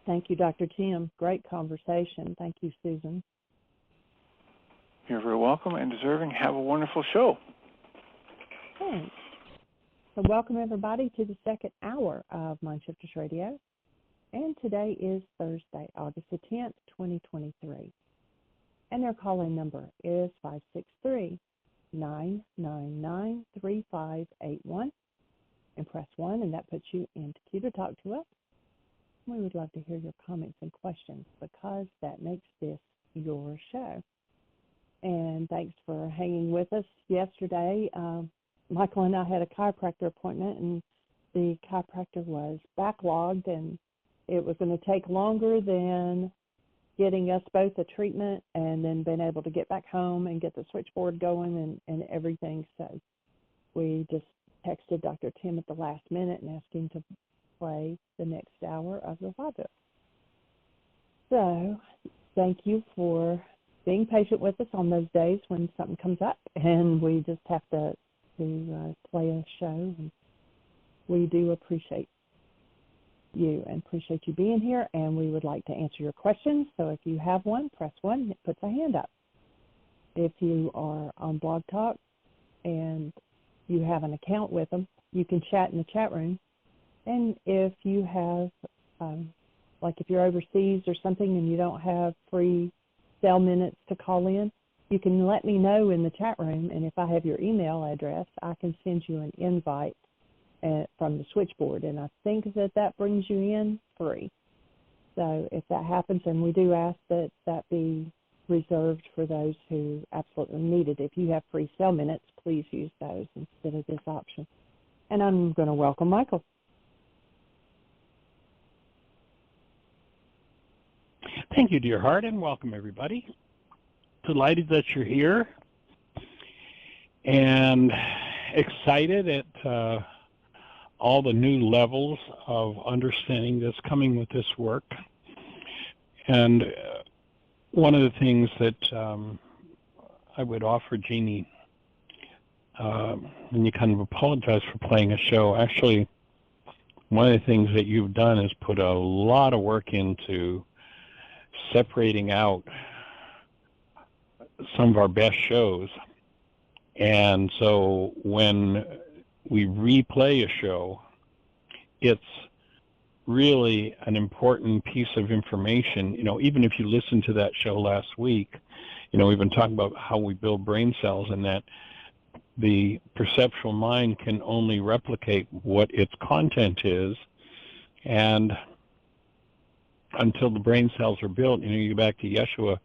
Thank you, Dr. Tim. Great conversation. Thank you, Susan. You're very welcome and deserving. Have a wonderful show. Thanks. So welcome, everybody, to the second hour of MindShifters Radio. And today is Thursday, August the 10th, 2023. And their call-in number is 563-999-3581. And press 1, and that puts you into queue to talk to us. We would love to hear your comments and questions because that makes this your show. And thanks for hanging with us yesterday. Michael and I had a chiropractor appointment, and the chiropractor was backlogged, and it was going to take longer than getting us both a treatment and then being able to get back home and get the switchboard going and everything. So we just texted Dr. Tim at the last minute and asked him to play the next hour of the Bible. So thank you for being patient with us on those days when something comes up and we just have to play a show. And we do appreciate you and appreciate you being here, and we would like to answer your questions. So if you have one, press 1, it puts a hand up. If you are on Blog Talk and you have an account with them, you can chat in the chat room. And if you have, like if you're overseas or something and you don't have free cell minutes to call in, you can let me know in the chat room, and if I have your email address, I can send you an invite from the switchboard, and I think that brings you in free. So if that happens, and we do ask that be reserved for those who absolutely need it. If you have free cell minutes, please use those instead of this option. And I'm going to welcome Michael. Thank you, dear heart, and welcome, everybody. Delighted that you're here and excited at all the new levels of understanding that's coming with this work. And one of the things that I would offer Jeanie, and you kind of apologize for playing a show. Actually, one of the things that you've done is put a lot of work into separating out some of our best shows. And so when we replay a show, it's really an important piece of information. You know, even if you listen to that show last week, you know, we've been talking about how we build brain cells and that the perceptual mind can only replicate what its content is, and until the brain cells are built, you know, you go back to Yeshua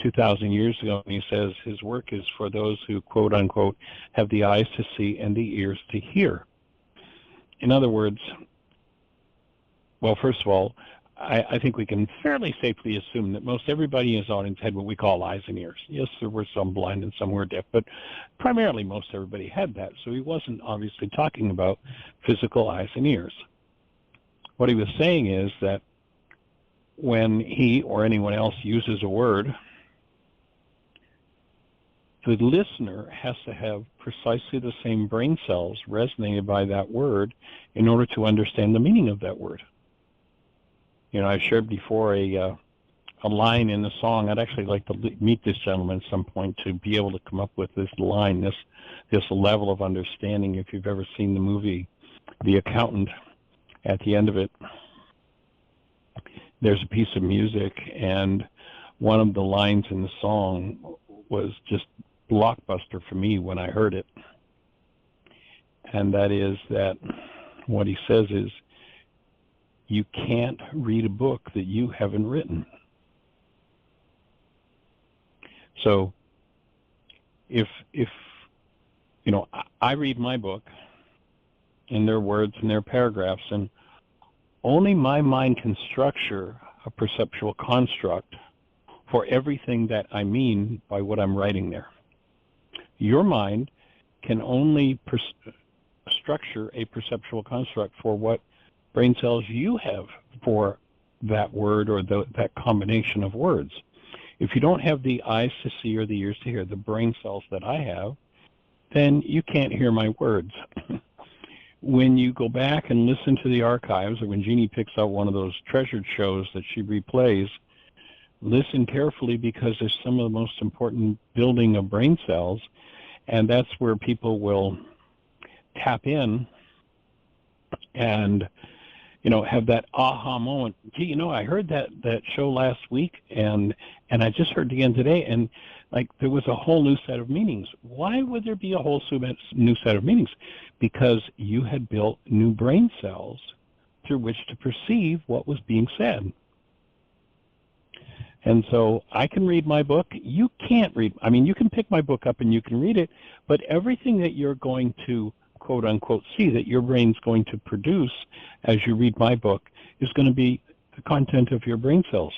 2,000 years ago, and he says his work is for those who, quote unquote, have the eyes to see and the ears to hear. In other words, well, first of all, I think we can fairly safely assume that most everybody in his audience had what we call eyes and ears. Yes, there were some blind and some were deaf, but primarily most everybody had that. So he wasn't obviously talking about physical eyes and ears. What he was saying is that when he or anyone else uses a word, the listener has to have precisely the same brain cells resonated by that word in order to understand the meaning of that word. You know, I shared before a line in the song. I'd actually like to meet this gentleman at some point to be able to come up with this line, this level of understanding. If you've ever seen the movie The Accountant, at the end of it, there's a piece of music, and one of the lines in the song was just blockbuster for me when I heard it. And that is that what he says is, you can't read a book that you haven't written. So if you know, I read my book in their words and their paragraphs, and only my mind can structure a perceptual construct for everything that I mean by what I'm writing there. Your mind can only structure a perceptual construct for what brain cells you have for that word or that combination of words. If you don't have the eyes to see or the ears to hear, the brain cells that I have, then you can't hear my words. when you go back and listen to the archives, or when Jeanie picks out one of those treasured shows that she replays, listen carefully, because there's some of the most important building of brain cells, and that's where people will tap in and, have that aha moment. Gee, I heard that show last week, and I just heard it again today, and there was a whole new set of meanings. Why would there be a whole new set of meanings? Because you had built new brain cells through which to perceive what was being said. And so I can read my book. You can't read. You can pick my book up and you can read it, but everything that you're going to, quote unquote, see that your brain's going to produce as you read my book is going to be the content of your brain cells.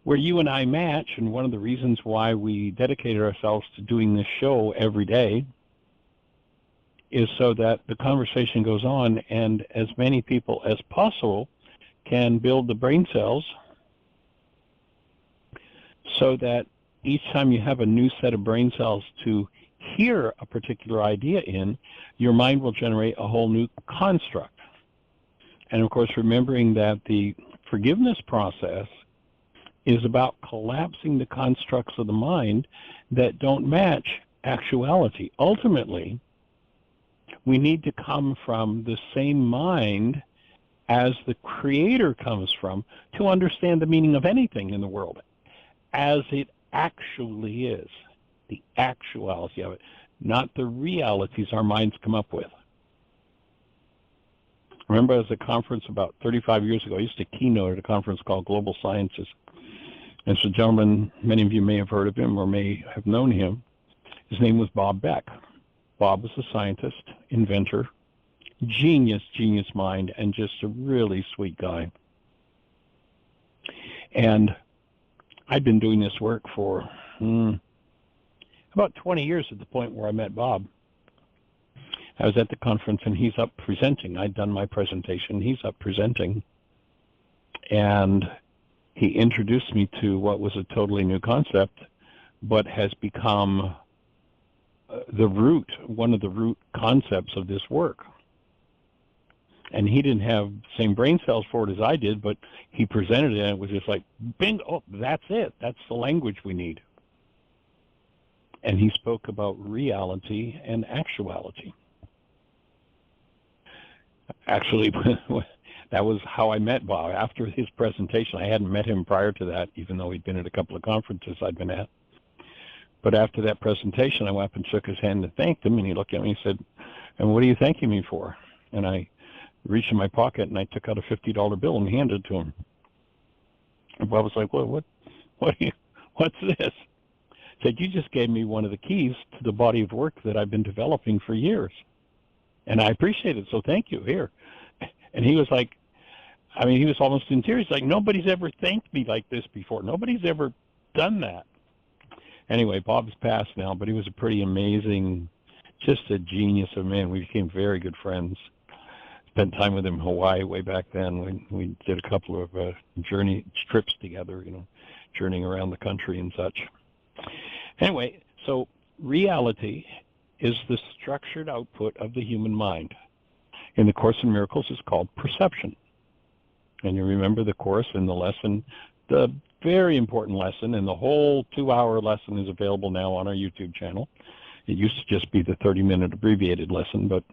Where you and I match, and one of the reasons why we dedicated ourselves to doing this show every day, is so that the conversation goes on and as many people as possible can build the brain cells, so that each time you have a new set of brain cells to hear a particular idea in, your mind will generate a whole new construct. And of course, remembering that the forgiveness process is about collapsing the constructs of the mind that don't match actuality. Ultimately, we need to come from the same mind as the Creator comes from to understand the meaning of anything in the world as it actually is, the actuality of it, not the realities our minds come up with. I remember at a conference about 35 years ago, I used to keynote at a conference called Global Sciences. And it's a gentleman, many of you may have heard of him or may have known him. His name was Bob Beck. Bob was a scientist, inventor, genius mind, and just a really sweet guy. And I'd been doing this work for about 20 years at the point where I met Bob. I was at the conference and he's up presenting. I'd done my presentation. He's up presenting. And he introduced me to what was a totally new concept, but has become one of the root concepts of this work. And he didn't have the same brain cells for it as I did, but he presented it and it was just like, bing, oh, that's it. That's the language we need. And he spoke about reality and actuality. Actually, that was how I met Bob. After his presentation, I hadn't met him prior to that, even though he'd been at a couple of conferences I'd been at. But after that presentation, I went up and shook his hand and thanked him, and he looked at me and said, "And what are you thanking me for?" And I reached in my pocket and I took out a $50 bill and handed it to him. And Bob was like, what's this? I said, "You just gave me one of the keys to the body of work that I've been developing for years. And I appreciate it, so thank you, here." And he was like, he was almost in tears. He's like, "Nobody's ever thanked me like this before. Nobody's ever done that." Anyway, Bob's passed now, but he was a pretty amazing, just a genius of a man. We became very good friends. Spent time with him in Hawaii way back then. We did a couple of trips together, journeying around the country and such. Anyway, so reality is the structured output of the human mind. In the Course in Miracles, it's called perception. And you remember the course in the lesson, the very important lesson, and the whole 2-hour lesson is available now on our YouTube channel. It used to just be the 30-minute abbreviated lesson, but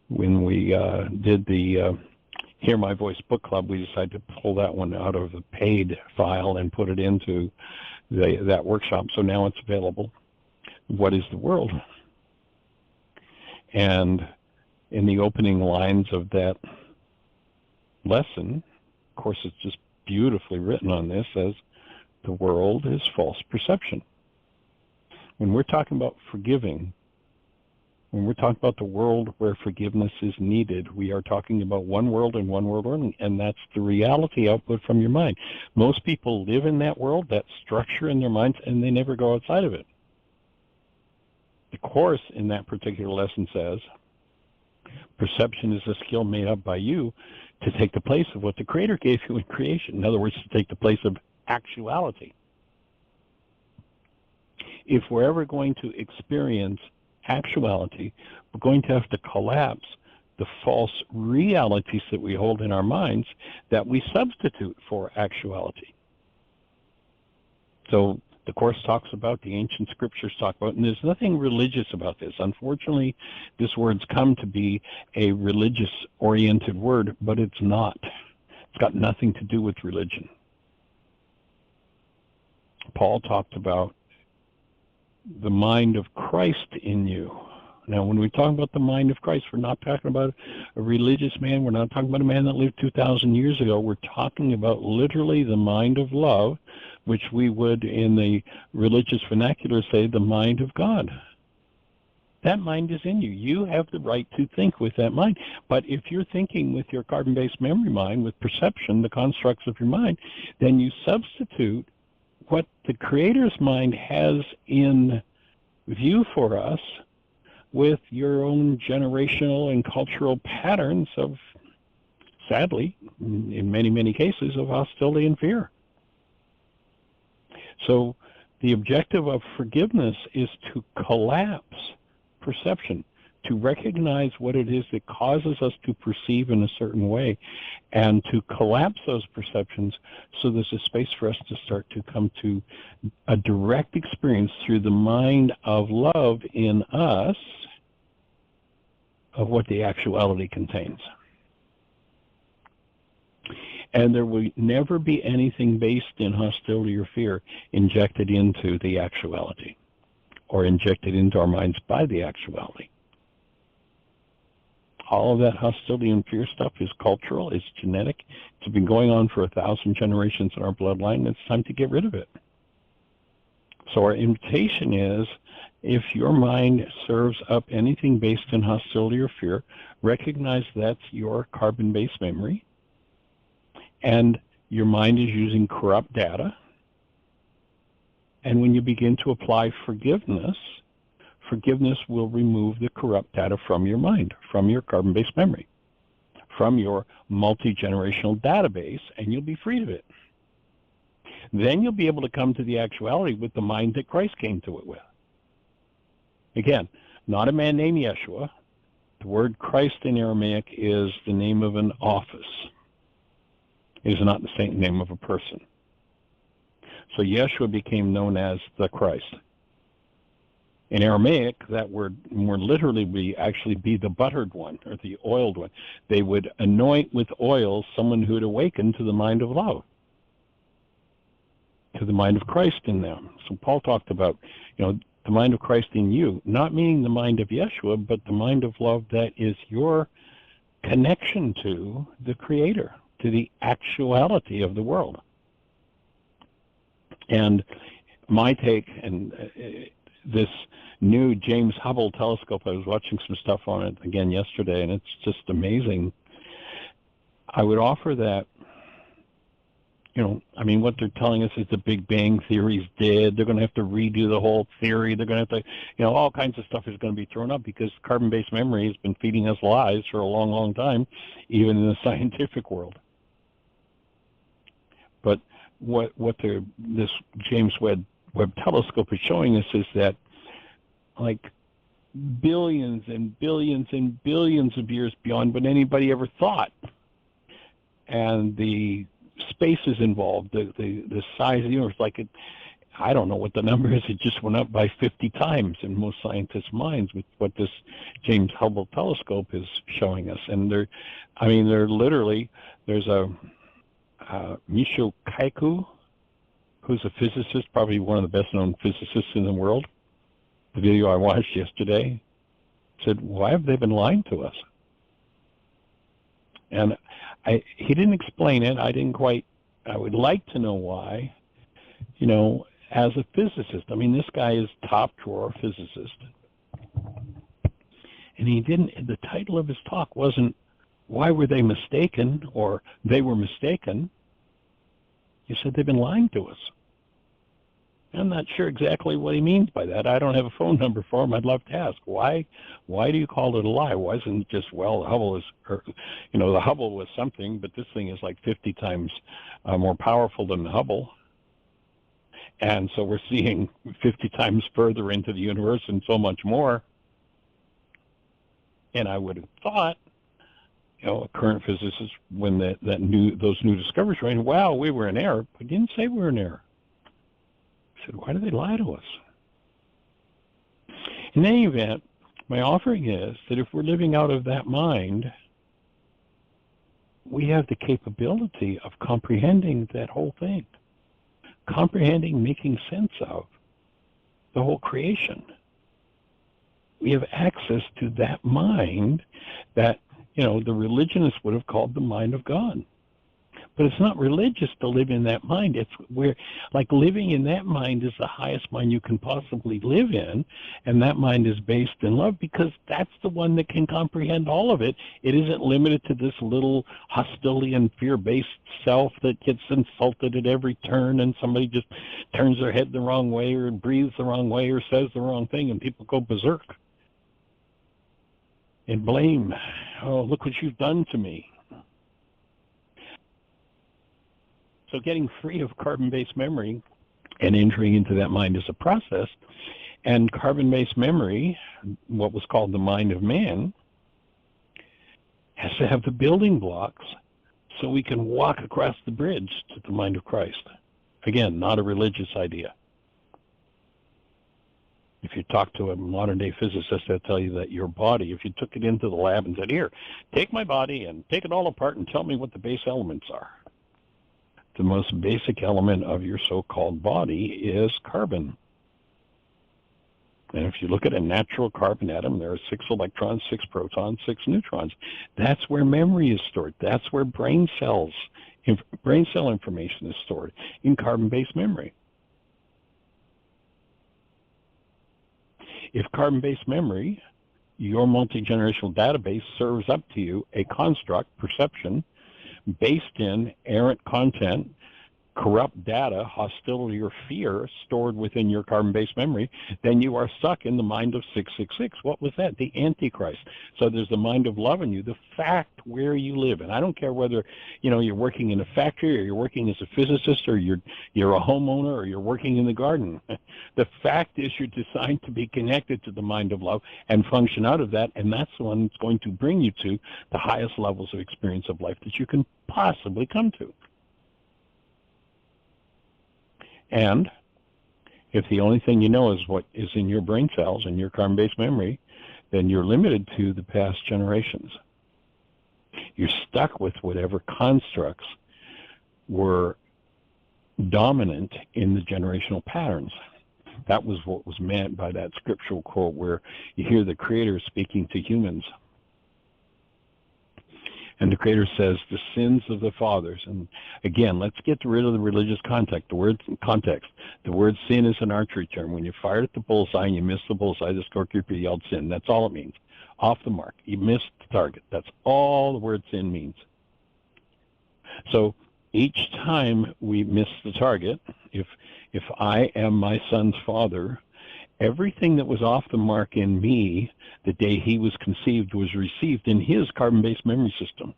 when we did the Hear My Voice book club, we decided to pull that one out of the paid file and put it into that workshop. So now it's available. What is the world? And in the opening lines of that lesson, of course, it's just beautifully written on this, says, the world is false perception. When we're talking about forgiving, when we're talking about the world where forgiveness is needed, we are talking about one world and one world only, and that's the reality output from your mind. Most people live in that world, that structure in their minds, and they never go outside of it. The Course in that particular lesson says, perception is a skill made up by you to take the place of what the Creator gave you in creation. In other words, to take the place of actuality. If we're ever going to experience actuality, we're going to have to collapse the false realities that we hold in our minds that we substitute for actuality. So the Course talks about, the ancient scriptures talk about, and there's nothing religious about this. Unfortunately, this word's come to be a religious-oriented word, but it's not. It's got nothing to do with religion. Paul talked about the mind of Christ in you. Now, when we talk about the mind of Christ, we're not talking about a religious man. We're not talking about a man that lived 2,000 years ago. We're talking about literally the mind of love, which we would, in the religious vernacular, say the mind of God. That mind is in you. You have the right to think with that mind. But if you're thinking with your carbon-based memory mind, with perception, the constructs of your mind, then you substitute what the Creator's mind has in view for us with your own generational and cultural patterns of, sadly, in many, many cases, of hostility and fear. So the objective of forgiveness is to collapse perception, to recognize what it is that causes us to perceive in a certain way, and to collapse those perceptions so there's a space for us to start to come to a direct experience through the mind of love in us of what the actuality contains. And there will never be anything based in hostility or fear injected into the actuality or injected into our minds by the actuality. All of that hostility and fear stuff is cultural, it's genetic, it's been going on for 1,000 generations in our bloodline, and it's time to get rid of it. So our invitation is, if your mind serves up anything based in hostility or fear, recognize that's your carbon-based memory, and your mind is using corrupt data. And when you begin to apply forgiveness, forgiveness will remove the corrupt data from your mind, from your carbon-based memory, from your multi-generational database, and you'll be freed of it. Then you'll be able to come to the actuality with the mind that Christ came to it with. Again, not a man named Yeshua. The word Christ in Aramaic is the name of an office. It is not the same name of a person. So Yeshua became known as the Christ. In Aramaic, that word more literally would actually be the buttered one, or the oiled one. They would anoint with oil someone who had awakened to the mind of love, to the mind of Christ in them. So Paul talked about, the mind of Christ in you, not meaning the mind of Yeshua, but the mind of love that is your connection to the Creator, to the actuality of the world. And my take, and this new James Hubble telescope, I was watching some stuff on it again yesterday, and it's just amazing. I would offer that, what they're telling us is the Big Bang Theory's dead. They're going to have to redo the whole theory. They're going to have to, all kinds of stuff is going to be thrown up because carbon-based memory has been feeding us lies for a long, long time, even in the scientific world. But what this James Webb telescope is showing us is that, like, billions and billions and billions of years beyond what anybody ever thought, and the spaces involved, the size of the universe, I don't know what the number is, it just went up by 50 times in most scientists' minds with what this James Hubble telescope is showing us. And they're literally, there's a Michio Kaku, who's a physicist, probably one of the best-known physicists in the world. The video I watched yesterday said, why have they been lying to us? And he didn't explain it. I would like to know why, as a physicist. This guy is top drawer physicist. And the title of his talk wasn't, why were they mistaken, or they were mistaken. He said, they've been lying to us. I'm not sure exactly what he means by that. I don't have a phone number for him. I'd love to ask. Why do you call it a lie? Why isn't it just, the Hubble was something, but this thing is like 50 times more powerful than the Hubble. And so we're seeing 50 times further into the universe and so much more. And I would have thought a current physicist, when those new discoveries were made, wow, we were in error. But he didn't say we were in error. He said, why do they lie to us? In any event, my offering is that if we're living out of that mind, we have the capability of comprehending that whole thing, comprehending, making sense of the whole creation. We have access to that mind that, the religionists would have called the mind of God. But it's not religious to live in that mind. It's where, living in that mind is the highest mind you can possibly live in, and that mind is based in love because that's the one that can comprehend all of it. It isn't limited to this little hostility and fear-based self that gets insulted at every turn, and somebody just turns their head the wrong way or breathes the wrong way or says the wrong thing, and people go berserk and blame. Oh, look what you've done to me. So getting free of carbon-based memory and entering into that mind is a process. And carbon-based memory, what was called the mind of man, has to have the building blocks so we can walk across the bridge to the mind of Christ. Again, not a religious idea. If you talk to a modern-day physicist, they'll tell you that your body, if you took it into the lab and said, here, take my body and take it all apart and tell me what the base elements are. The most basic element of your so-called body is carbon. And if you look at a natural carbon atom, there are 6 electrons, 6 protons, 6 neutrons. That's where memory is stored. That's where brain cell information is stored, in carbon-based memory. If carbon-based memory, your multi-generational database, serves up to you a construct, perception, based in errant content, corrupt data, hostility, or fear stored within your carbon-based memory, then you are stuck in the mind of 666. What was that? The Antichrist. So there's the mind of love in you, the fact where you live. And I don't care whether, you're working in a factory or you're working as a physicist or you're a homeowner or you're working in the garden. The fact is you're designed to be connected to the mind of love and function out of that, and that's the one that's going to bring you to the highest levels of experience of life that you can possibly come to. And if the only thing you know is what is in your brain cells and your carbon-based memory, then you're limited to the past generations. You're stuck with whatever constructs were dominant in the generational patterns. That was what was meant by that scriptural quote where you hear the Creator speaking to humans. And the Creator says, the sins of the fathers. And again, let's get rid of the religious context. The word sin is an archery term. When you fired at the bullseye and you missed the bullseye, the scorekeeper yelled sin. That's all it means. Off the mark. You missed the target. That's all the word sin means. So each time we miss the target, if I am my son's father, everything that was off the mark in me the day he was conceived was received in his carbon-based memory system.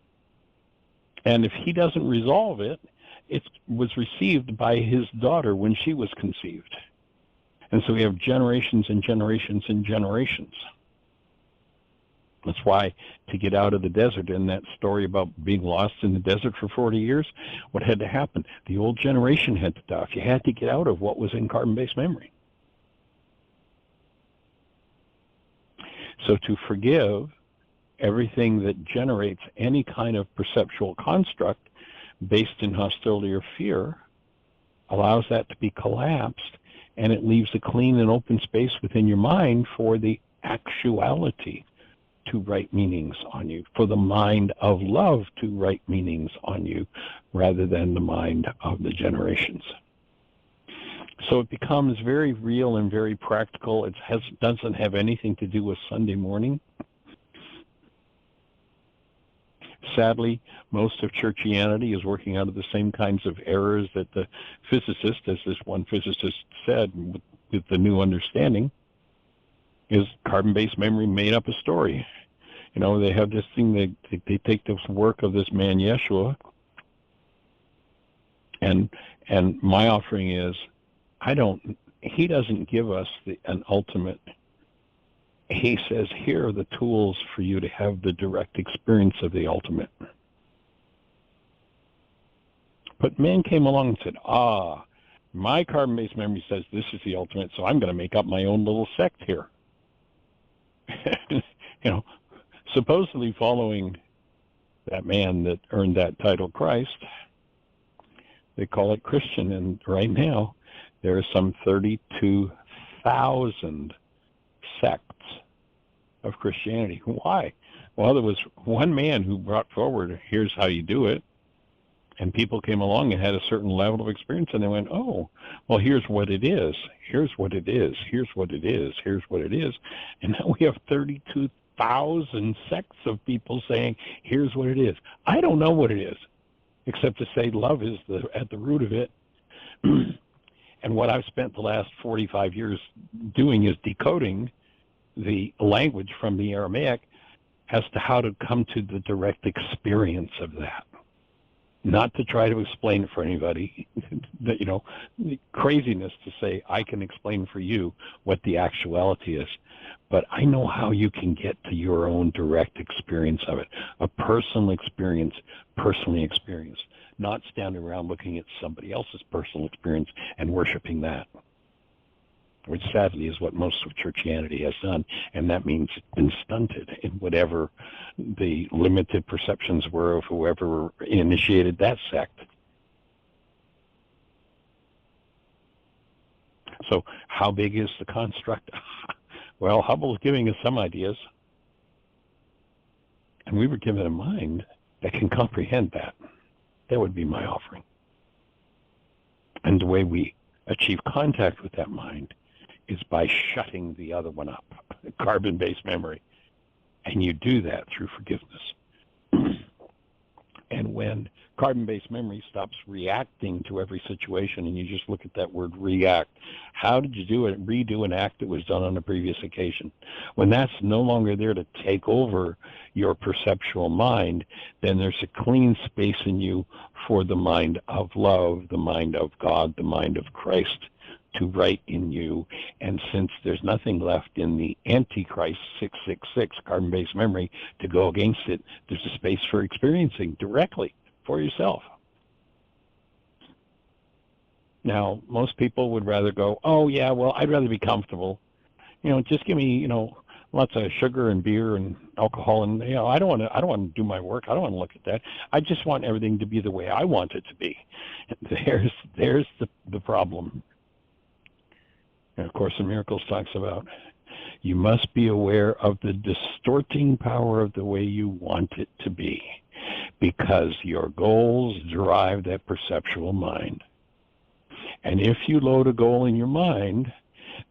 And if he doesn't resolve it, it was received by his daughter when she was conceived. And so we have generations and generations and generations. That's why, to get out of the desert, in that story about being lost in the desert for 40 years, what had to happen? The old generation had to die. You had to get out of what was in carbon-based memory. So to forgive everything that generates any kind of perceptual construct based in hostility or fear allows that to be collapsed, and it leaves a clean and open space within your mind for the actuality to write meanings on you, for the mind of love to write meanings on you, rather than the mind of the generations. So it becomes very real and very practical. It doesn't have anything to do with Sunday morning. Sadly, most of churchianity is working out of the same kinds of errors that the physicist, as this one physicist said, with the new understanding, is carbon-based memory made up a story. They have this thing, they take this work of this man, Yeshua, and my offering is, he doesn't give us an ultimate he says, here are the tools for you to have the direct experience of the ultimate. But man came along and said, my carbon-based memory says this is the ultimate, so I'm going to make up my own little sect here. Supposedly following that man that earned that title, Christ, they call it Christian, and right now there are some 32,000 sects of Christianity. Why? Well, there was one man who brought forward, here's how you do it, and people came along and had a certain level of experience, and they went, oh, well, here's what it is, here's what it is, here's what it is, here's what it is, and now we have 32,000 sects of people saying, here's what it is. I don't know what it is, except to say love is at the root of it. And what I've spent the last 45 years doing is decoding the language from the Aramaic as to how to come to the direct experience of that. Not to try to explain it for anybody, the craziness to say I can explain for you what the actuality is, but I know how you can get to your own direct experience of it, a personal experience, personally experienced, not standing around looking at somebody else's personal experience and worshiping that, which sadly is what most of churchianity has done, and that means it's been stunted in whatever the limited perceptions were of whoever initiated that sect. So how big is the construct? Well, Hubble's giving us some ideas, and we were given a mind that can comprehend that. That would be my offering. And the way we achieve contact with that mind is by shutting the other one up, carbon-based memory. And you do that through forgiveness. And when carbon-based memory stops reacting to every situation, and you just look at that word react, how did you redo an act that was done on a previous occasion? When that's no longer there to take over your perceptual mind, then there's a clean space in you for the mind of love, the mind of God, the mind of Christ to write in you. And since there's nothing left in the Antichrist 666 carbon-based memory to go against it, there's a space for experiencing directly for yourself. Now, most people would rather go, oh yeah, well, I'd rather be comfortable. Just give me, lots of sugar and beer and alcohol, and I don't want to do my work. I don't want to look at that. I just want everything to be the way I want it to be. There's the problem. And of course, in Miracles talks about you must be aware of the distorting power of the way you want it to be, because your goals drive that perceptual mind. And if you load a goal in your mind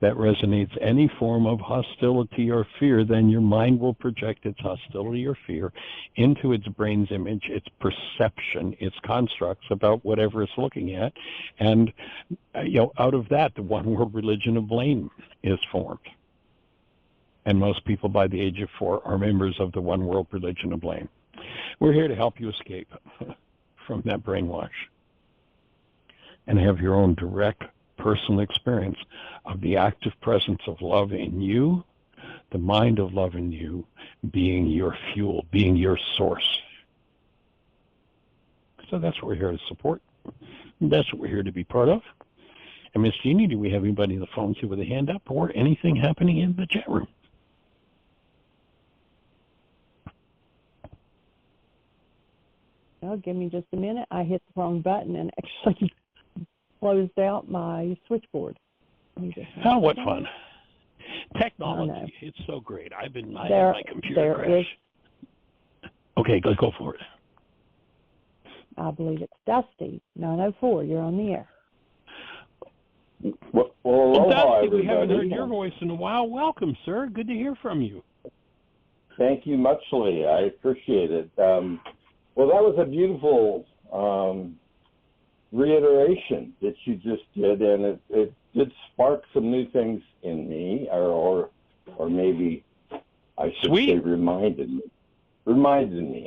that resonates any form of hostility or fear, then your mind will project its hostility or fear into its brain's image, its perception, its constructs about whatever it's looking at. And, out of that, the one world religion of blame is formed. And most people by the age of 4 are members of the one world religion of blame. We're here to help you escape from that brainwash and have your own direct personal experience of the active presence of love in you, the mind of love in you, being your fuel, being your source. So that's what we're here to support. That's what we're here to be part of. And Miss Jeanie, do we have anybody on the phone here with a hand up or anything happening in the chat room? Oh, give me just a minute. I hit the wrong button and actually closed out my switchboard. Oh, what fun. Technology, it's so great. I had my computer crash. Okay, let's go for it. I believe it's Dusty, 904. You're on the air. Well, Dusty, we haven't heard your voice in a while. Welcome, sir. Good to hear from you. Thank you muchly. I appreciate it. Well, that was a beautiful reiteration that you just did, and it did spark some new things in me, or maybe I should say reminded me,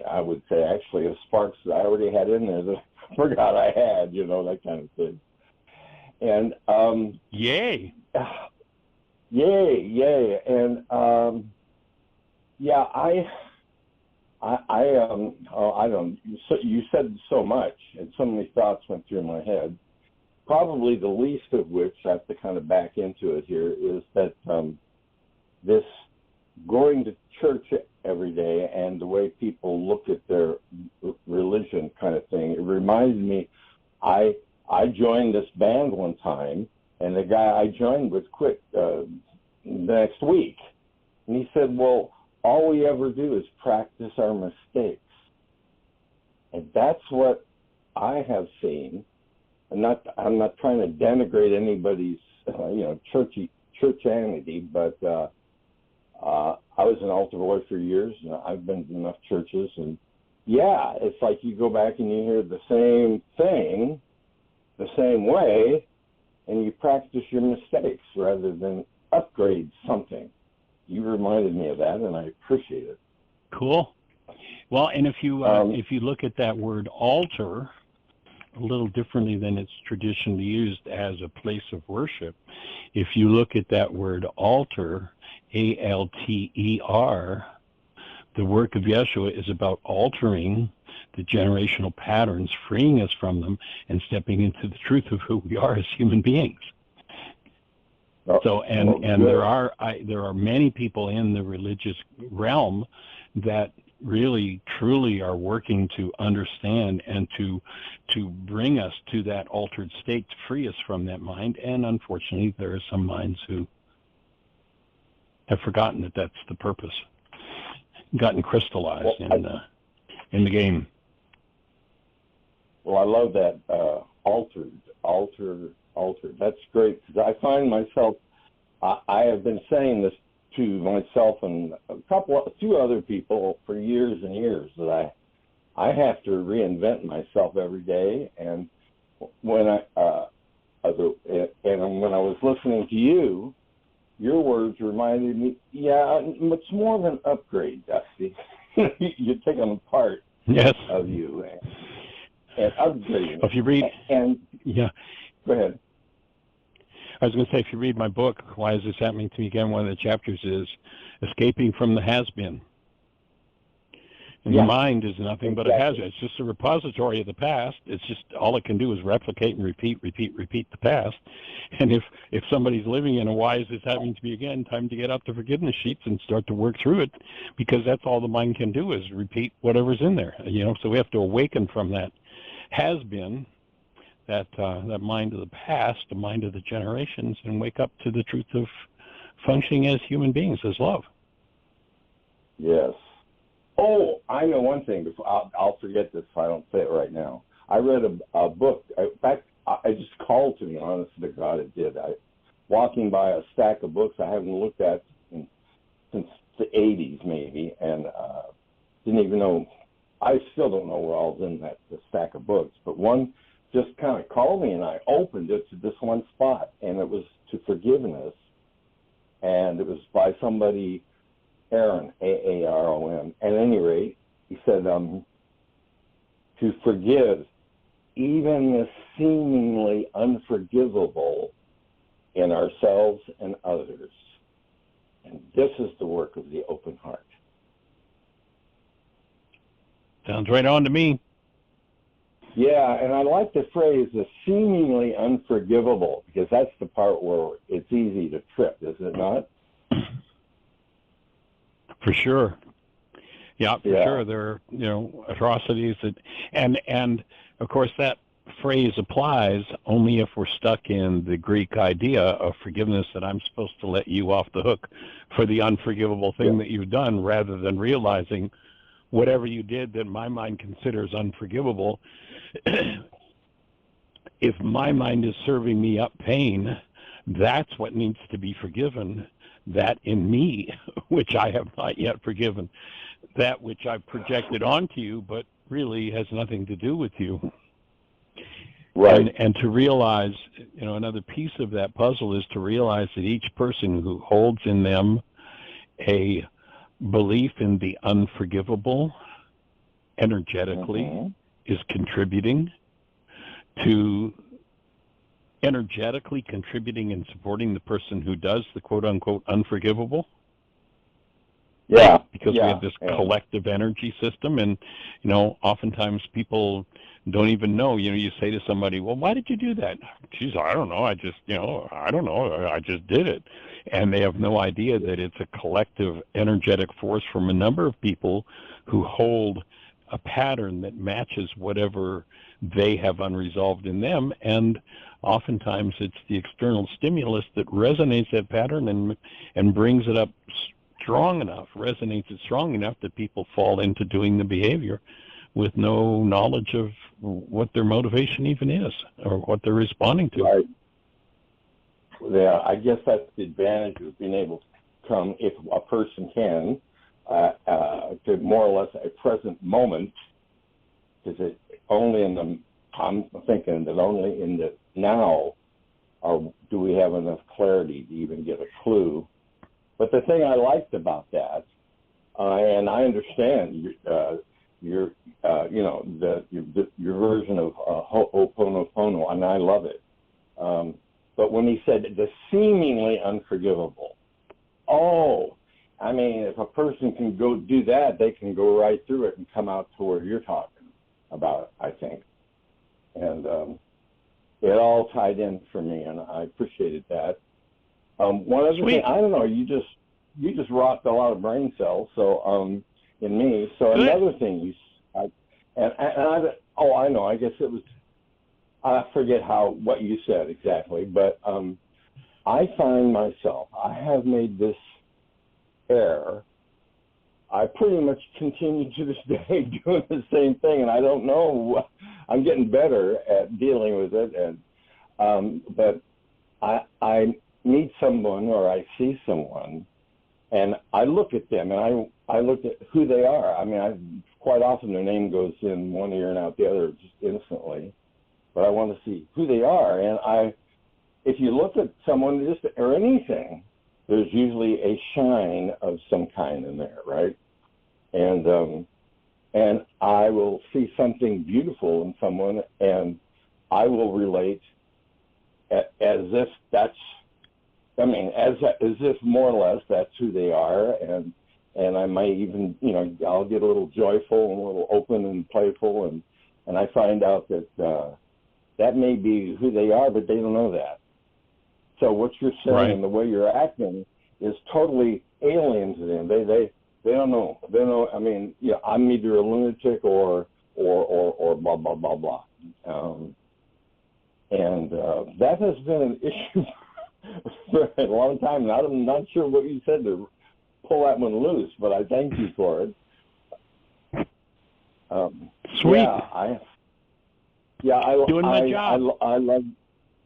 I would say, actually, of sparks that I already had in there that I forgot I had, that kind of thing. And yay! Yay. And, I don't, you said so much, and so many thoughts went through my head. Probably the least of which, I have to kind of back into it here, is that this going to church every day and the way people look at their religion kind of thing, it reminds me, I joined this band one time, and the guy I joined with quit the next week. And he said, well, all we ever do is practice our mistakes. And that's what I have seen. I'm not trying to denigrate anybody's, churchianity, but I was an altar boy for years, and I've been to enough churches, and yeah, it's like you go back and you hear the same thing, the same way, and you practice your mistakes rather than upgrade something. You reminded me of that, and I appreciate it. Cool. Well, and if you look at that word altar a little differently than it's traditionally used as a place of worship, if you look at that word altar, A-L-T-E-R, the work of Yeshua is about altering the generational patterns, freeing us from them, and stepping into the truth of who we are as human beings. So, there are many people in the religious realm that really, truly are working to understand and to bring us to that altered state, to free us from that mind. And unfortunately, there are some minds who have forgotten that that's the purpose, gotten crystallized in the game. Well, I love that altered. That's great, because I find myself, I have been saying this to myself and two other people for years and years, that I have to reinvent myself every day. And when I was listening to you, your words reminded me, it's more of an upgrade, Dusty. You're taking a part of you and upgrading. If you read, go ahead. I was going to say, if you read my book, Why Is This Happening to Me Again, one of the chapters is Escaping from the Has-Been. And the mind is nothing but a has-been. It's just a repository of the past. It's just all it can do is replicate and repeat the past. And if somebody's living in a why is this happening to me again, time to get out the forgiveness sheets and start to work through it, because that's all the mind can do is repeat whatever's in there. So we have to awaken from that has-been, that mind of the past, the mind of the generations, and wake up to the truth of functioning as human beings, as love. Yes. Oh, I know one thing. I'll forget this if I don't say it right now. I read a book. In fact, it just called to me, honest to God, it did. Walking by a stack of books I haven't looked at since the 80s maybe, and didn't even know. I still don't know where I was in the stack of books, but one just kind of called me, and I opened it to this one spot, and it was to forgiveness, and it was by somebody, Aaron, A-A-R-O-N. At any rate, he said, to forgive even the seemingly unforgivable in ourselves and others. And this is the work of the open heart. Sounds right on to me. Yeah, and I like the phrase, the seemingly unforgivable, because that's the part where it's easy to trip, is it not? For sure. Yeah, for sure. There are, atrocities that, and of course that phrase applies only if we're stuck in the Greek idea of forgiveness, that I'm supposed to let you off the hook for the unforgivable thing that you've done, rather than realizing whatever you did that my mind considers unforgivable, if my mind is serving me up pain, that's what needs to be forgiven. That in me, which I have not yet forgiven, that which I've projected onto you, but really has nothing to do with you. Right. And to realize, another piece of that puzzle is to realize that each person who holds in them a belief in the unforgivable energetically is contributing to energetically contributing and supporting the person who does the quote-unquote unforgivable. Yeah. Because we have this collective energy system, and, oftentimes people don't even know. You say to somebody, well, why did you do that? Geez, I don't know. I just did it. And they have no idea that it's a collective energetic force from a number of people who hold a pattern that matches whatever they have unresolved in them. And oftentimes it's the external stimulus that resonates that pattern and brings it up resonates it strong enough that people fall into doing the behavior with no knowledge of what their motivation even is or what they're responding to. Right. Yeah, I guess that's the advantage of being able to come, if a person can, to more or less a present moment, because I'm thinking that only in the now do we have enough clarity to even get a clue. But the thing I liked about that, and I understand your version of Ho'oponopono, and I love it. But when he said the seemingly unforgivable, if a person can go do that, they can go right through it and come out to where you're talking about, I think. And it all tied in for me, and I appreciated that. One other thing, I don't know, you just rocked a lot of brain cells, so in me. So another thing I know. I guess it was, I forget what you said exactly, but I find myself, I have made this error. I pretty much continue to this day doing the same thing, and I don't know. I'm getting better at dealing with it, and but I meet someone or I see someone, and I look at them, and I look at who they are. Quite often their name goes in one ear and out the other just instantly, but I want to see who they are. And if you look at someone or anything, there's usually a shine of some kind in there, right? And I will see something beautiful in someone, and I will relate as if as if more or less that's who they are, and I might even, I'll get a little joyful and a little open and playful, and I find out that that may be who they are, but they don't know that. So what you're saying and the way you're acting is totally alien to them. They don't know. They know. I'm either a lunatic or blah blah blah blah, and that has been an issue for a long time. And I'm not sure what you said to pull that one loose, but I thank you for it. Sweet. Doing my job. I love.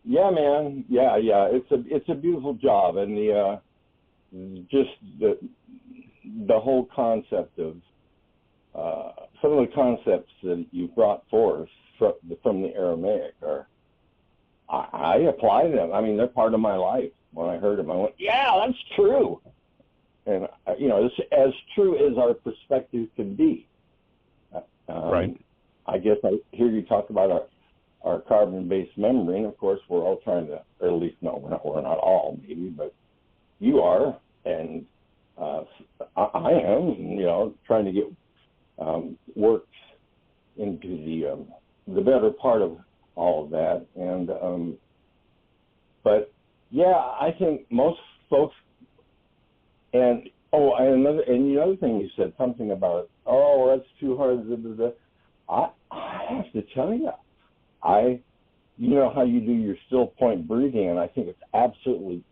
Yeah, man. Yeah. It's a beautiful job, and just the whole concept of some of the concepts that you brought forth from the Aramaic I apply them. They're part of my life. When I heard them, I went, yeah, that's true. And, it's as true as our perspective can be. Right. I guess I hear you talk about our carbon-based memory, and of course we're all trying to, or at least, no, we're not all, maybe, but you are, and I am, trying to get worked into the better part of all of that. And but yeah, I think most folks, and the other thing you said, something about, that's too hard. I have to tell you, you know how you do your still point breathing, and I think it's absolutely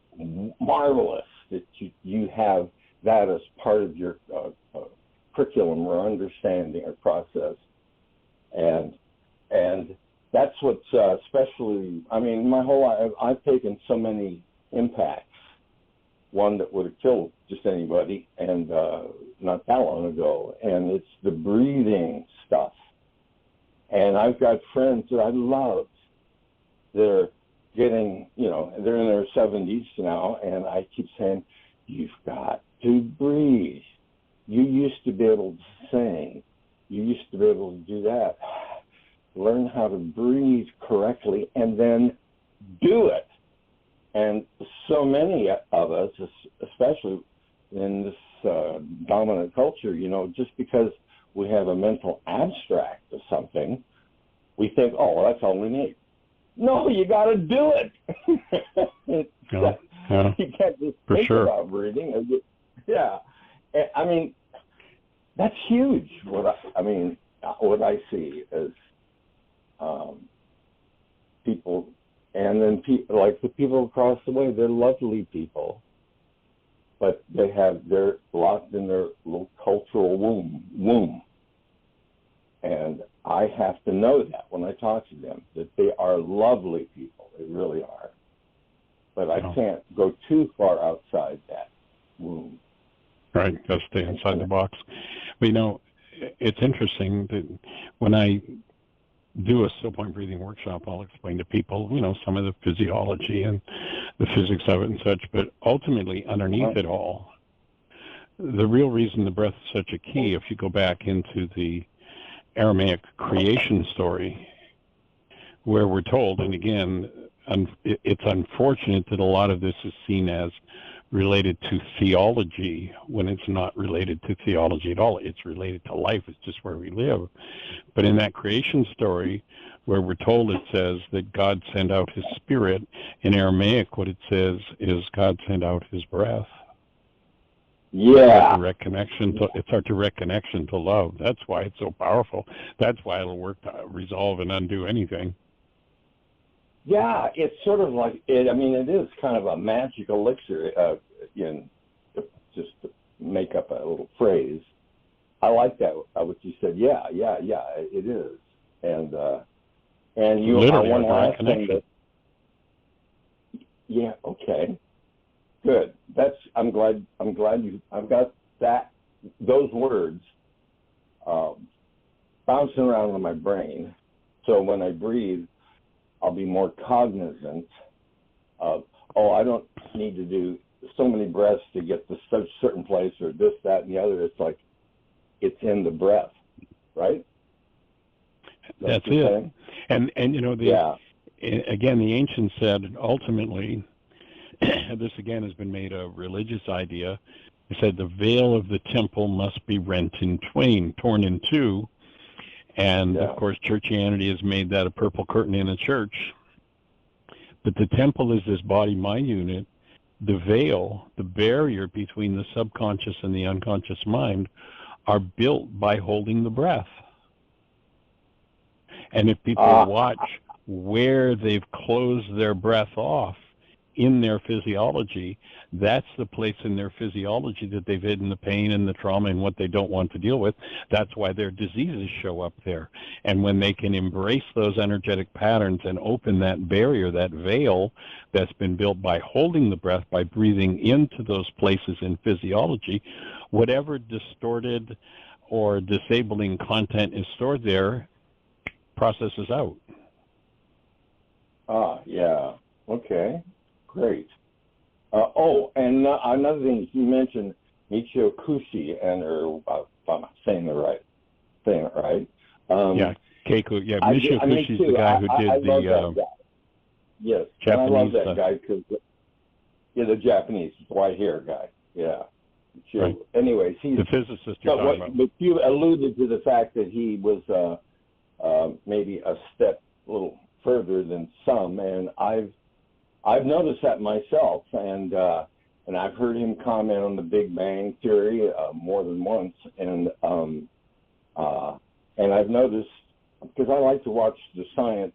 marvelous that you have that as part of your curriculum or understanding or process, and that's what's especially. My whole life I've taken so many impacts, one that would have killed just anybody, and not that long ago, and it's the breathing stuff. And I've got friends that I love that are getting, they're in their 70s now, and I keep saying, you've got to breathe. You used to be able to sing. You used to be able to do that. Learn how to breathe correctly and then do it. And so many of us, especially in this dominant culture, just because we have a mental abstract of something, we think, oh, well, that's all we need. No, you got to do it. You can't just think about breathing. Yeah. I mean, that's huge. What I see is people, and then like the people across the way, they're lovely people, but they're locked in their little cultural womb. And I have to know that when I talk to them, that they are lovely people. They really are. But I can't go too far outside that womb. Right, got to stay inside the box. But it's interesting that when I do a still point breathing workshop, I'll explain to people, some of the physiology and the physics of it and such, but ultimately underneath it all, the real reason the breath is such a key, if you go back into the Aramaic creation story, where we're told, and again, it's unfortunate that a lot of this is seen as related to theology when it's not related to theology at all. It's related to life. It's just where we live. But in that creation story, where we're told it says that God sent out his spirit, in Aramaic what it says is God sent out his breath. Yeah. It's our direct connection to love. That's why it's so powerful. That's why it'll work to resolve and undo anything. Yeah, it's sort of like it is kind of a magic elixir. Just to make up a little phrase, I like that. What you said. Yeah, it is. And you literally one our last thing that. Yeah. Okay. Good. I'm glad I've got those words bouncing around in my brain. So when I breathe, I'll be more cognizant of, I don't need to do so many breaths to get to such certain place or this, that, and the other. It's like it's in the breath, right? That's it. And again, the ancients said ultimately, this again has been made a religious idea. They said the veil of the temple must be rent in twain, torn in two. And, of course, churchianity has made that a purple curtain in a church. But the temple is this body-mind unit. The veil, the barrier between the subconscious and the unconscious mind, are built by holding the breath. And if people watch where they've closed their breath off in their physiology, that's the place in their physiology that they've hidden the pain and the trauma and what they don't want to deal with. That's why their diseases show up there. And when they can embrace those energetic patterns and open that barrier, that veil that's been built by holding the breath, by breathing into those places in physiology, whatever distorted or disabling content is stored there processes out. Yeah. Okay. Great. And another thing, you mentioned Michio Kushi, if I'm saying it right. Keiko. Yeah, Michio Kushi's the guy who did the Yes, Japanese I love that guy because, the Japanese white hair guy. Yeah. Right. Anyways, he's the physicist you're talking about. But you alluded to the fact that he was maybe a step a little further than some, and I've noticed that myself, and I've heard him comment on the Big Bang Theory more than once, and I've noticed, because I like to watch the Science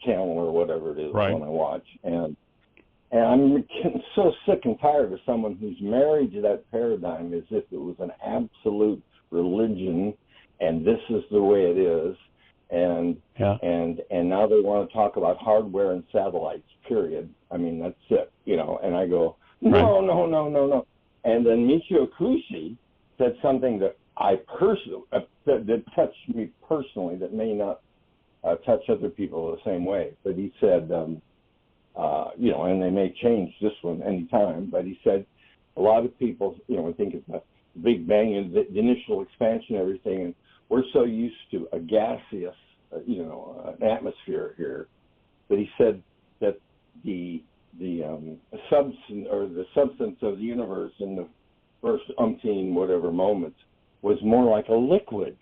Channel or whatever it is when I watch, and I'm getting so sick and tired of someone who's married to that paradigm as if it was an absolute religion, and this is the way it is. And now they want to talk about hardware and satellites, period. I mean, that's it, and I go, no. And then Michio Kushi said something that that touched me personally, that may not touch other people the same way. But he said, and they may change this one anytime, but he said a lot of people, think of the Big Bang and the initial expansion and everything, and we're so used to a gaseous, an atmosphere here, that he said that substance or the substance of the universe in the first umpteen whatever moments was more like a liquid.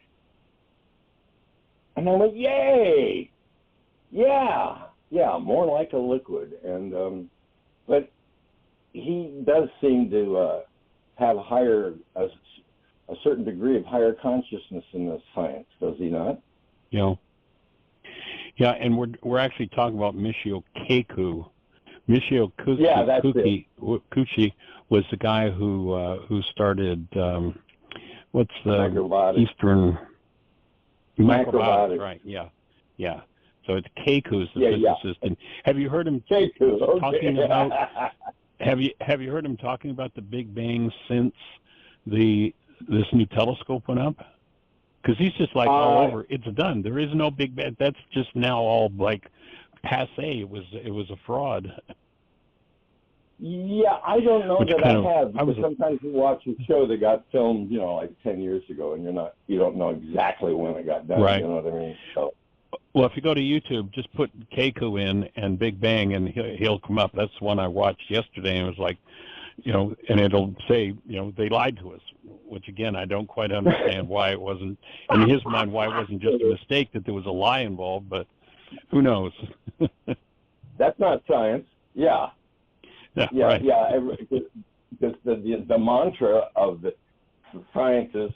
And I went, yay! Yeah, more like a liquid. And but he does seem to have a certain degree of higher consciousness in this science, does he not? Yeah, and we're actually talking about Michio Kaku. Michio Kaku, yeah, that's Kuchi was the guy who started what's the Eastern microbiotics, right? Yeah. So it's Kaku's the physicist. And have you heard him talking about? Have you heard him talking about the Big Bang since this new telescope went up? Because he's just like all over. It's done. There is no Big Bang. That's just now all like passé. It was a fraud. Yeah, I don't know that I have, because sometimes you watch a show that got filmed, like 10 years ago, and you don't know exactly when it got done. Right. You know what I mean? So. Well, if you go to YouTube, just put Keiko in and Big Bang, and he'll come up. That's the one I watched yesterday, and it was like, and it'll say, they lied to us, which again, I don't quite understand why it wasn't, in his mind, why it wasn't just a mistake that there was a lie involved, but who knows? That's not science. Yeah. Yeah, right. Yeah. Because the mantra of the scientists,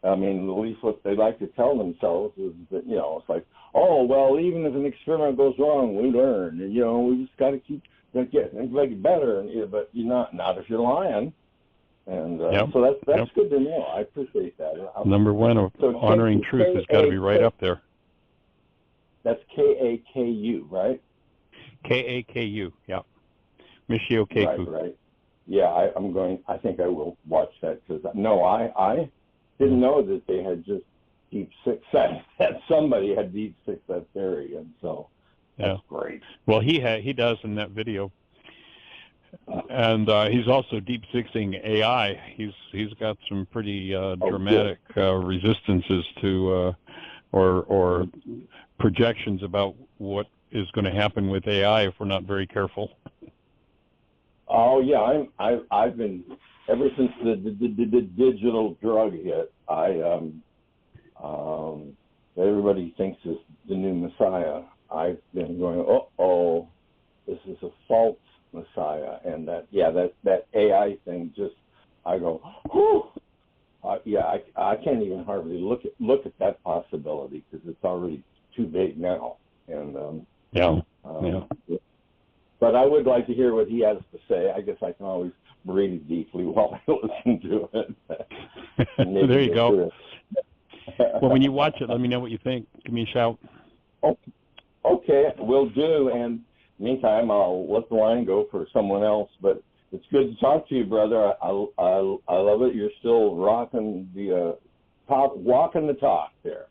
I mean, at least what they like to tell themselves is that, it's like, oh, well, even if an experiment goes wrong, we learn. And, we just got to keep getting better. But not if you're lying. And so that's good to know. I appreciate that. Number one, honoring truth has got to be right up there. That's Kaku, right? Kaku, yeah. Michio Kaku. Right. Yeah, I think I will watch that, because I didn't know that they had just deep six, that somebody had deep six that theory, and so that's great. Well, he does in that video, and he's also deep sixing AI. He's got some pretty dramatic resistances to or projections about what is going to happen with AI if we're not very careful. Oh yeah, I've been ever since the digital drug hit. Everybody thinks it's the new Messiah. I've been going, this is a false Messiah, and that AI thing just, I go, whew. I can't even hardly look at that possibility, because it's already too big now. And but I would like to hear what he has to say. I guess I can always breathe deeply while I listen to it. There you go. Well, when you watch it, let me know what you think. Give me a shout. Oh, okay, will do. And meantime, I'll let the line go for someone else. But it's good to talk to you, brother. I love it. You're still rocking the walking the talk there.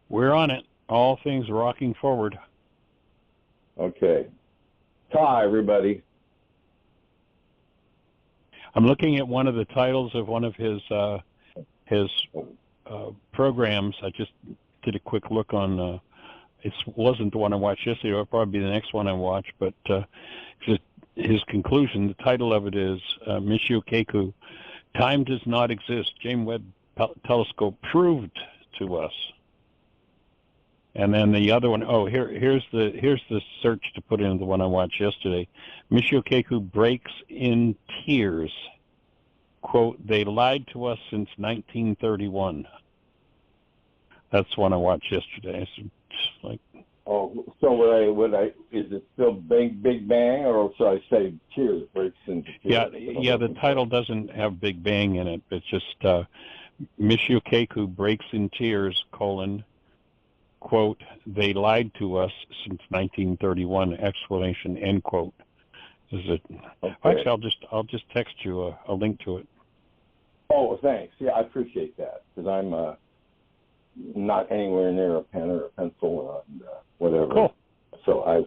We're on it. All things rocking forward. Okay. Ta, everybody. I'm looking at one of the titles of one of his programs. I just did a quick look on. It wasn't the one I watched yesterday. It'll probably be the next one I watch. But his conclusion, the title of it is Michio Kaku, "Time Does Not Exist. James Webb Telescope Proved to Us." And then the other one, here's the search to put in the one I watched yesterday. Michio Kaku breaks in tears. Quote, "They lied to us since 1931. That's one I watched yesterday. It's just like. Oh, so would I? Is it still Big Bang, or should I say tears breaks into tears? Yeah. The title doesn't have Big Bang in it. It's just Michio Kaku breaks in tears. Quote, "They lied to us since 1931, exclamation, end quote." Is it? Okay. Actually, I'll just text you a link to it. Oh, thanks. Yeah, I appreciate that, because I'm not anywhere near a pen or a pencil, whatever. Cool. So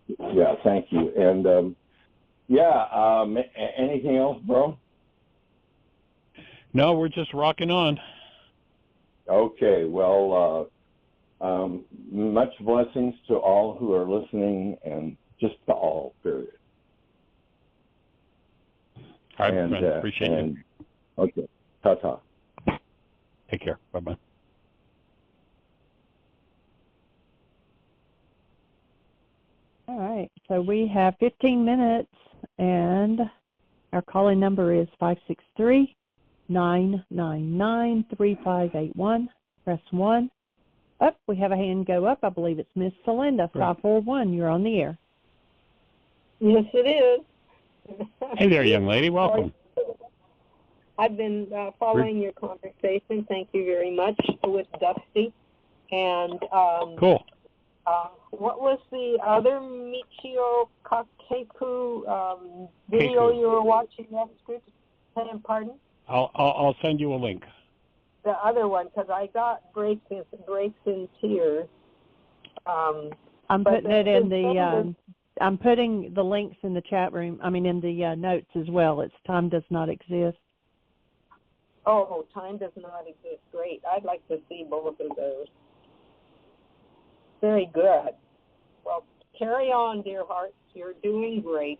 thank you. And anything else, bro? No, we're just rocking on. Okay. Well, Much blessings to all who are listening, and just to all, period. All right, friend. Appreciate you. Okay. Ta-ta. Take care. Bye-bye. All right. So we have 15 minutes, and our calling number is 563-999-3581. Press 1. Up, we have a hand go up. I believe it's Miss Celinda, 541. You're on the air. Yes, it is. Hey there, young lady. Welcome. I've been following your conversation. Thank you very much with Dusty. And cool. What was the other Michio Kakeku video you were watching yesterday? Pardon? I'll send you a link. The other one, because I got breaks in tears. I'm putting it in the. I'm putting the links in the chat room. I mean, in the notes as well. It's Time Does Not Exist. Oh, Time Does Not Exist. Great. I'd like to see both of those. Very good. Well, carry on, dear hearts. You're doing great.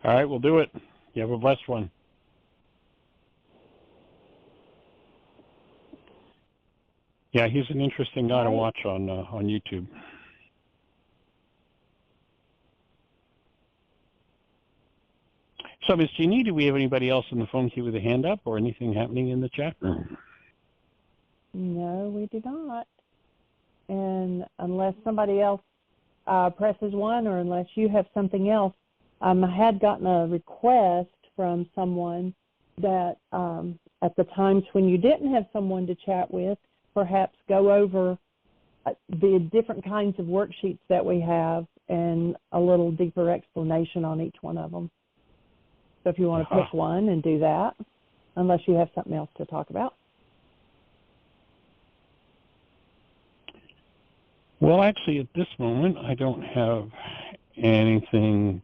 All right, we'll do it. You have a blessed one. Yeah, he's an interesting guy to watch on YouTube. So, Miss Jeanie, do we have anybody else in the phone queue with a hand up or anything happening in the chat room? No, we do not. And unless somebody else presses 1, or unless you have something else, I had gotten a request from someone that at the times when you didn't have someone to chat with, perhaps go over the different kinds of worksheets that we have and a little deeper explanation on each one of them. So if you want to pick one and do that, unless you have something else to talk about. Well, actually, at this moment, I don't have anything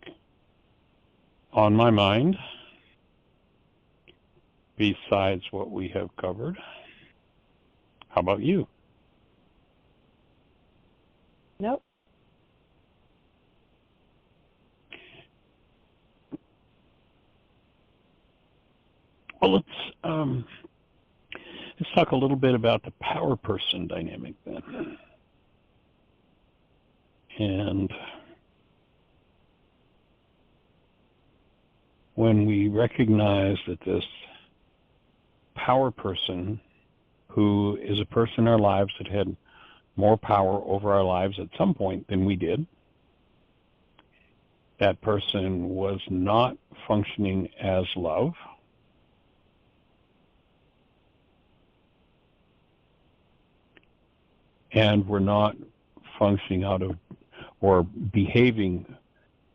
on my mind besides what we have covered. How about you? Nope. Well, let's talk a little bit about the power person dynamic then. And when we recognize that this power person, who is a person in our lives that had more power over our lives at some point than we did, that person was not functioning as love, and were not functioning out of or behaving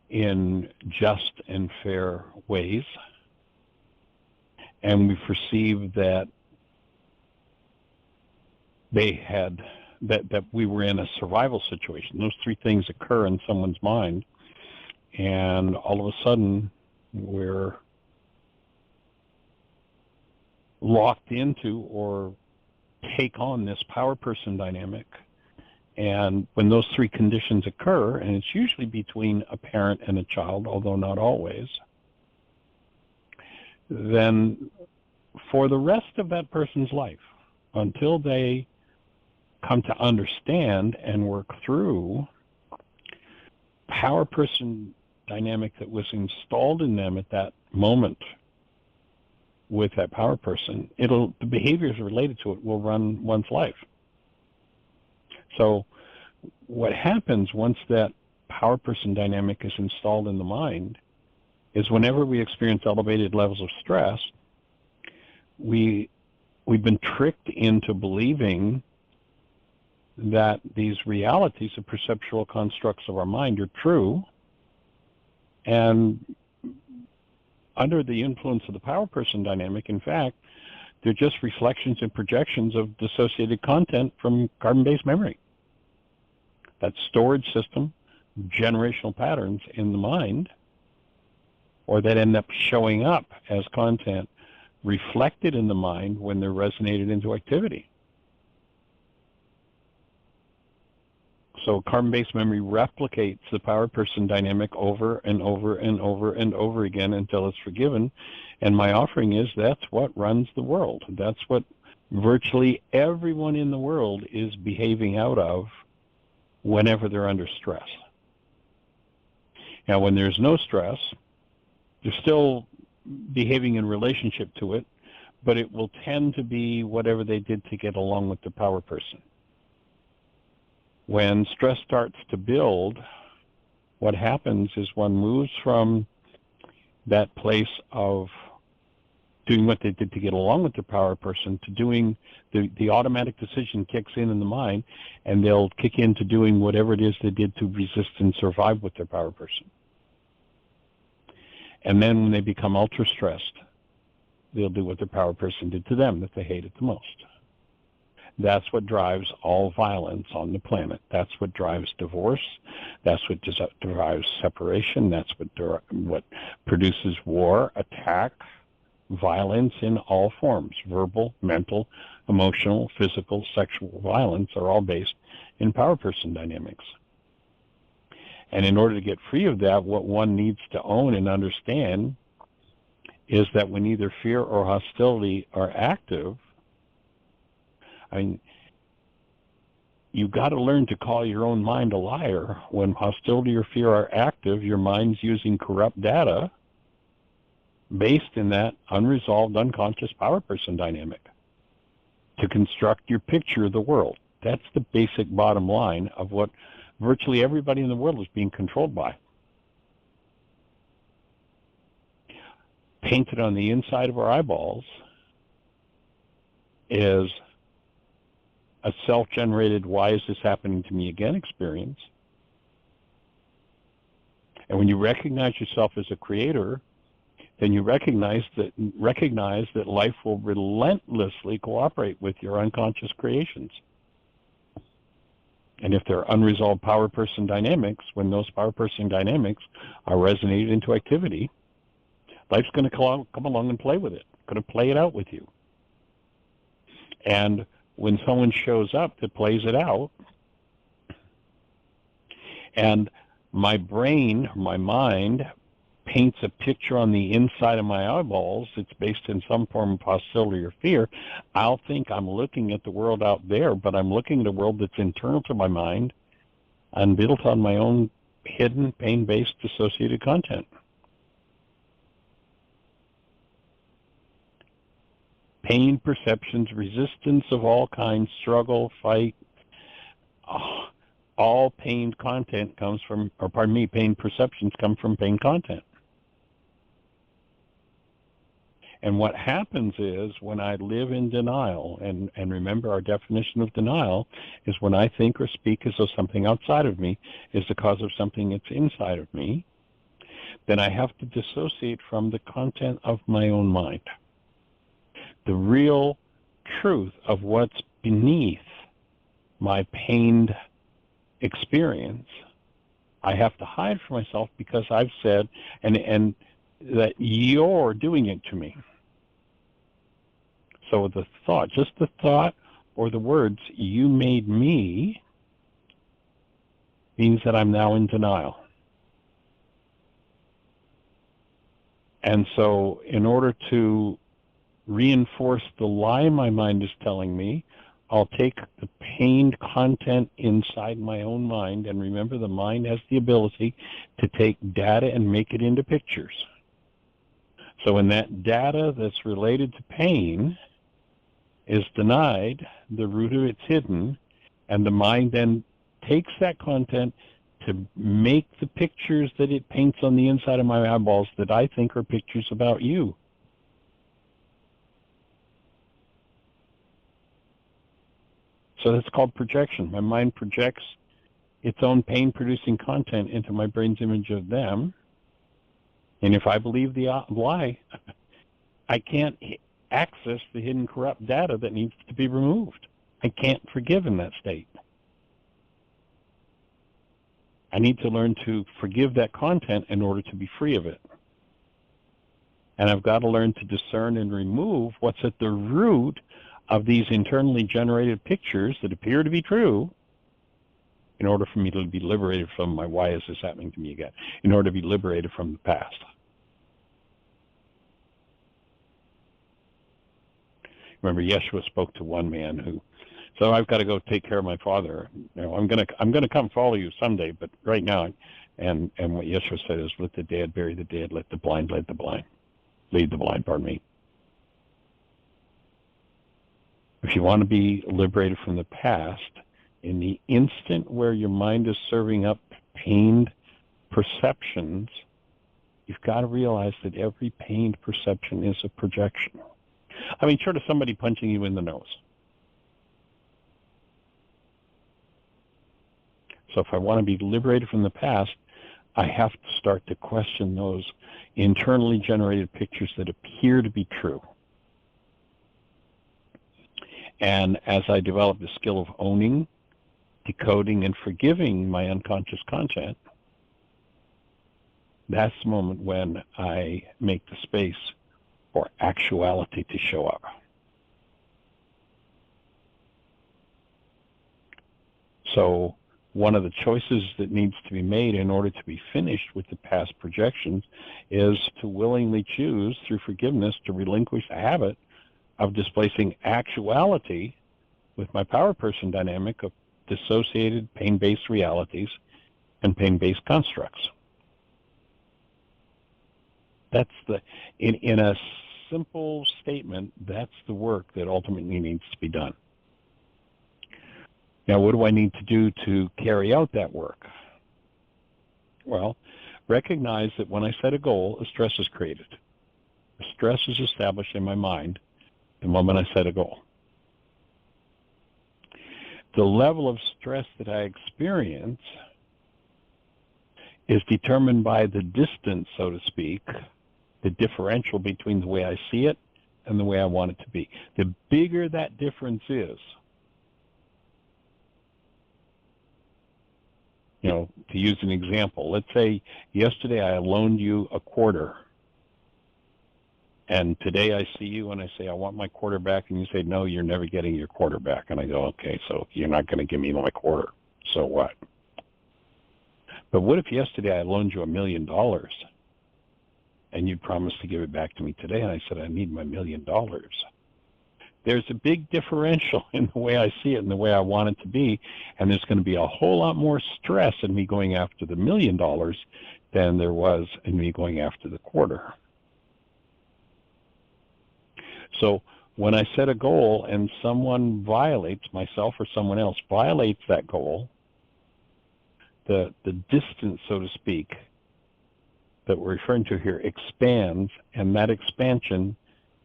in just and fair ways. And we perceived that they had, that we were in a survival situation. Those three things occur in someone's mind, and all of a sudden we're locked into or take on this power person dynamic. And when those three conditions occur, and it's usually between a parent and a child, although not always, then for the rest of that person's life, until they come to understand and work through power person dynamic that was installed in them at that moment with that power person, the behaviors related to it will run one's life. So what happens once that power person dynamic is installed in the mind is whenever we experience elevated levels of stress, we've been tricked into believing that these realities, the perceptual constructs of our mind, are true, and under the influence of the power person dynamic, in fact, they're just reflections and projections of dissociated content from carbon-based memory. That storage system, generational patterns in the mind, or that end up showing up as content reflected in the mind when they're resonated into activity. So carbon-based memory replicates the power person dynamic over and over and over and over again until it's forgiven. And my offering is that's what runs the world. That's what virtually everyone in the world is behaving out of whenever they're under stress. Now, when there's no stress, they're still behaving in relationship to it, but it will tend to be whatever they did to get along with the power person. When stress starts to build, what happens is one moves from that place of doing what they did to get along with the power person to doing the automatic decision kicks in the mind, and they'll kick into doing whatever it is they did to resist and survive with their power person. And then when they become ultra stressed, they'll do what their power person did to them that they hated the most. That's what drives all violence on the planet. That's what drives divorce. That's what drives separation. That's what produces war, attack, violence in all forms. Verbal, mental, emotional, physical, sexual violence are all based in power person dynamics. And in order to get free of that, what one needs to own and understand is that when either fear or hostility are active, I mean, you've got to learn to call your own mind a liar. When hostility or fear are active, your mind's using corrupt data based in that unresolved unconscious power person dynamic to construct your picture of the world. That's the basic bottom line of what virtually everybody in the world is being controlled by. Painted on the inside of our eyeballs is a self-generated, why is this happening to me again experience. And when you recognize yourself as a creator, then you recognize that life will relentlessly cooperate with your unconscious creations. And if there are unresolved power person dynamics, when those power person dynamics are resonated into activity, life's going to come along and play with it, going to play it out with you. And when someone shows up that plays it out, and my brain, my mind, paints a picture on the inside of my eyeballs that's based in some form of hostility or fear, I'll think I'm looking at the world out there, but I'm looking at a world that's internal to my mind and built on my own hidden, pain-based associated content. Pain, perceptions, resistance of all kinds, struggle, fight, all pain content comes from, or pardon me, pain perceptions come from pain content. And what happens is when I live in denial, and remember our definition of denial is when I think or speak as though something outside of me is the cause of something that's inside of me, then I have to dissociate from the content of my own mind. The real truth of what's beneath my pained experience, I have to hide from myself because I've said, and that you're doing it to me. So the thought, just the thought or the words, you made me, means that I'm now in denial. And so in order to reinforce the lie my mind is telling me, I'll take the pained content inside my own mind, and remember the mind has the ability to take data and make it into pictures. So when that data that's related to pain is denied, the root of it's hidden, and the mind then takes that content to make the pictures that it paints on the inside of my eyeballs that I think are pictures about you. So that's called projection. My mind projects its own pain-producing content into my brain's image of them. And if I believe the lie, I can't access the hidden corrupt data that needs to be removed. I can't forgive in that state. I need to learn to forgive that content in order to be free of it. And I've got to learn to discern and remove what's at the root of these internally generated pictures that appear to be true in order for me to be liberated from my why is this happening to me again, in order to be liberated from the past. Remember, Yeshua spoke to one man who, so I've got to go take care of my father. I'm gonna come follow you someday, but right now, and what Yeshua said is, let the dead bury the dead, let the blind lead the blind. Pardon me. If you want to be liberated from the past, in the instant where your mind is serving up pained perceptions, you've got to realize that every pained perception is a projection. I mean, short of somebody punching you in the nose. So if I want to be liberated from the past, I have to start to question those internally generated pictures that appear to be true. And as I develop the skill of owning, decoding, and forgiving my unconscious content, that's the moment when I make the space for actuality to show up. So one of the choices that needs to be made in order to be finished with the past projections is to willingly choose, through forgiveness, to relinquish the habit of displacing actuality with my power person dynamic of dissociated pain-based realities and pain-based constructs. That's in a simple statement, that's the work that ultimately needs to be done. Now, what do I need to do to carry out that work? Well, recognize that when I set a goal, a stress is created. The stress is established in my mind the moment I set a goal. The level of stress that I experience is determined by the distance, so to speak, the differential between the way I see it and the way I want it to be. The bigger that difference is, to use an example, let's say yesterday I loaned you a quarter, and today I see you and I say, I want my quarter back, and you say, no, you're never getting your quarter back. And I go, okay, so you're not going to give me my quarter. So what? But what if yesterday I loaned you $1 million and you promised to give it back to me today, and I said, I need my $1 million? There's a big differential in the way I see it and the way I want it to be, and there's going to be a whole lot more stress in me going after the $1 million than there was in me going after the quarter. So when I set a goal and someone violates, myself or someone else violates that goal, the distance, so to speak, that we're referring to here expands, and that expansion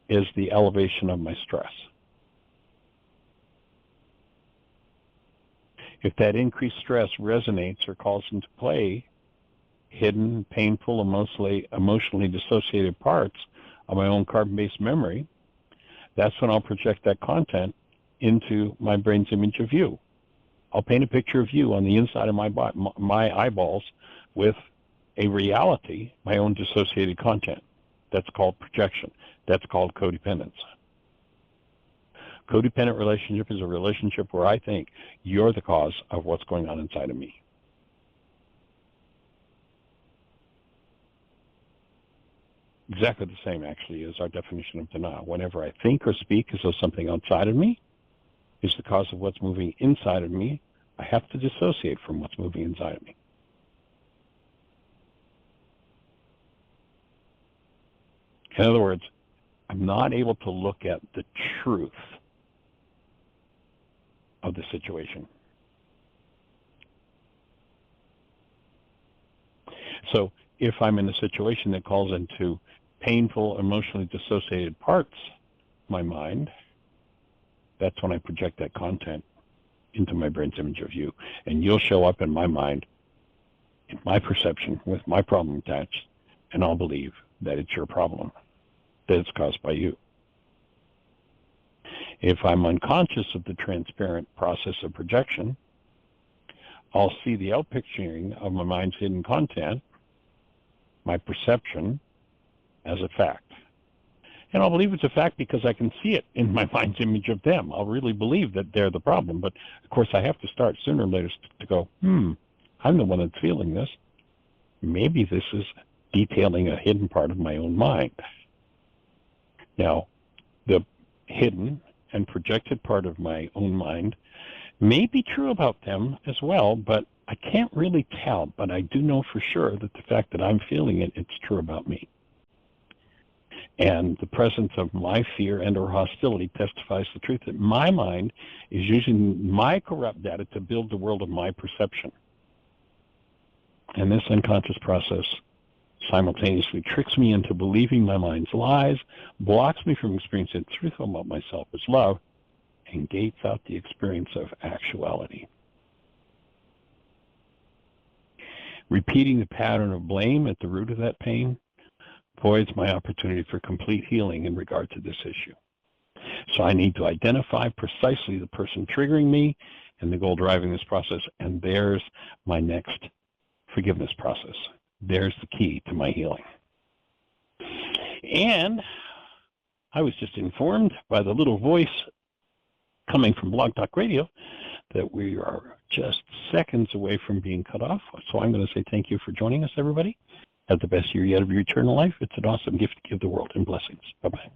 is the elevation of my stress. If that increased stress resonates or calls into play hidden, painful, emotionally dissociated parts of my own carbon-based memory, that's when I'll project that content into my brain's image of you. I'll paint a picture of you on the inside of my eyeballs with a reality, my own dissociated content. That's called projection. That's called codependence. Codependent relationship is a relationship where I think you're the cause of what's going on inside of me. Exactly the same, actually, is our definition of denial. Whenever I think or speak as though something outside of me is the cause of what's moving inside of me, I have to dissociate from what's moving inside of me. In other words, I'm not able to look at the truth of the situation. So if I'm in a situation that calls into painful, emotionally dissociated parts of my mind, that's when I project that content into my brain's image of you. And you'll show up in my mind, in my perception, with my problem attached, and I'll believe that it's your problem, that it's caused by you. If I'm unconscious of the transparent process of projection, I'll see the outpicturing of my mind's hidden content, my perception, as a fact. And I'll believe it's a fact because I can see it in my mind's image of them. I'll really believe that they're the problem. But, of course, I have to start sooner or later to go, I'm the one that's feeling this. Maybe this is detailing a hidden part of my own mind. Now, the hidden and projected part of my own mind may be true about them as well, but I can't really tell. But I do know for sure that the fact that I'm feeling it, it's true about me. And the presence of my fear and or hostility testifies the truth that my mind is using my corrupt data to build the world of my perception. And this unconscious process simultaneously tricks me into believing my mind's lies, blocks me from experiencing the truth about myself as love, and gates out the experience of actuality. Repeating the pattern of blame at the root of that pain voids my opportunity for complete healing in regard to this issue. So I need to identify precisely the person triggering me and the goal driving this process, and there's my next forgiveness process. There's the key to my healing. And I was just informed by the little voice coming from Blog Talk Radio that we are just seconds away from being cut off. So I'm going to say thank you for joining us, everybody. Have the best year yet of your eternal life. It's an awesome gift to give the world, and blessings. Bye-bye.